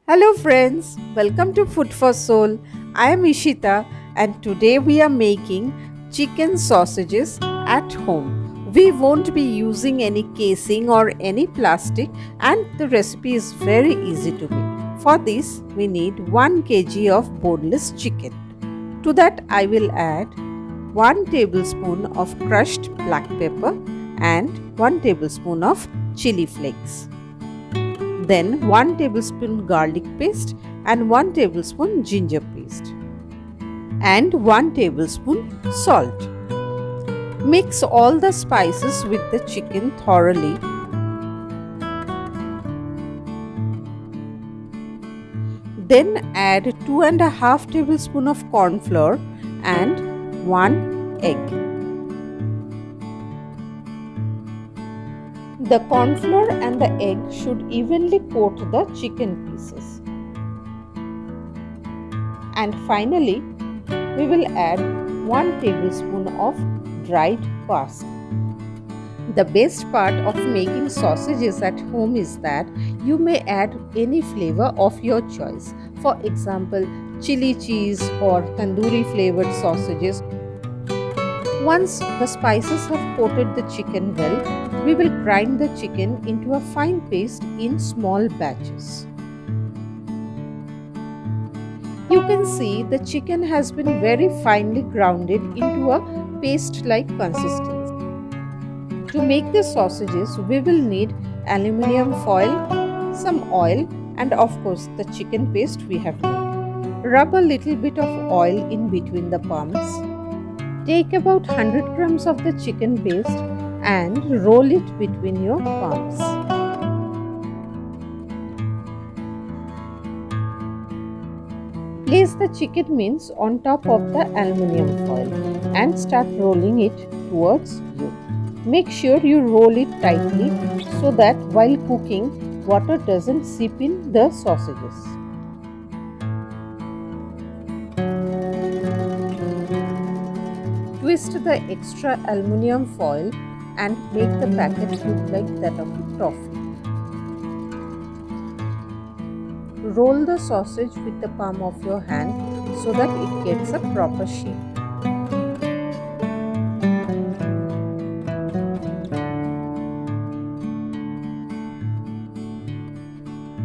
Hello friends, welcome to Food for Soul. I am Ishita and today we are making chicken sausages at home. We won't be using any casing or any plastic and the recipe is very easy to make. For this we need 1 kg of boneless chicken. To that I will add 1 tablespoon of crushed black pepper and 1 tablespoon of chili flakes. Then 1 tablespoon garlic paste and 1 tablespoon ginger paste and 1 tablespoon salt. Mix all the spices with the chicken thoroughly. Then add 2.5 tablespoon of corn flour and 1 egg. The corn flour and the egg should evenly coat the chicken pieces. And finally, we will add 1 tablespoon of dried parsley. The best part of making sausages at home is that you may add any flavor of your choice. For example, chili cheese or tandoori flavored sausages. Once the spices have coated the chicken well, we will grind the chicken into a fine paste in small batches. You can see the chicken has been very finely grounded into a paste-like consistency. To make the sausages, we will need aluminium foil, some oil and of course the chicken paste we have made. Rub a little bit of oil in between the palms. Take about 100 grams of the chicken paste and roll it between your palms. Place the chicken mince on top of the aluminium foil and start rolling it towards you. Make sure you roll it tightly so that while cooking, water doesn't seep in the sausages. Twist the extra aluminium foil and make the packet look like that of a toffee. Roll the sausage with the palm of your hand so that it gets a proper shape.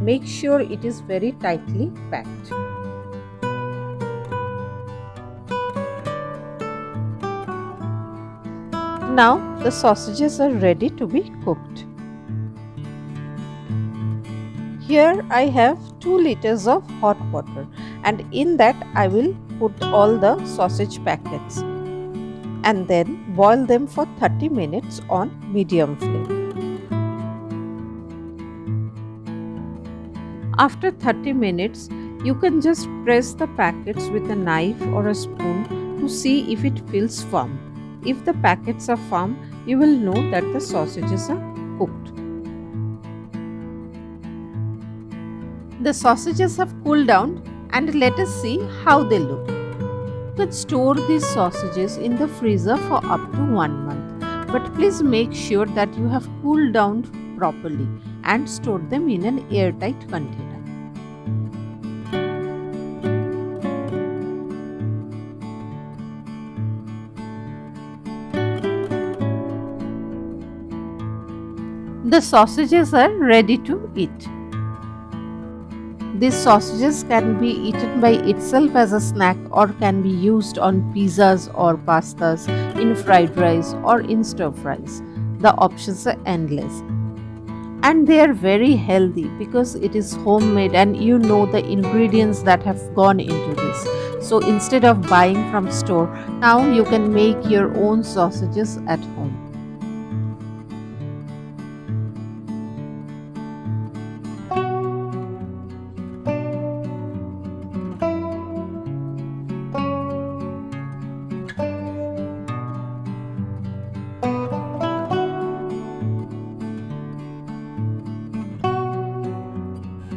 Make sure it is very tightly packed. Now the sausages are ready to be cooked. Here I have 2 liters of hot water and in that I will put all the sausage packets and then boil them for 30 minutes on medium flame. After 30 minutes, you can just press the packets with a knife or a spoon to see if it feels firm. If the packets are firm, you will know that the sausages are cooked. The sausages have cooled down and let us see how they look. You can store these sausages in the freezer for up to 1 month. But please make sure that you have cooled down properly and stored them in an airtight container. The sausages are ready to eat. These sausages can be eaten by itself as a snack or can be used on pizzas or pastas, in fried rice or in stir fries. The options are endless. And they are very healthy because it is homemade and you know the ingredients that have gone into this. So instead of buying from store, now you can make your own sausages at home.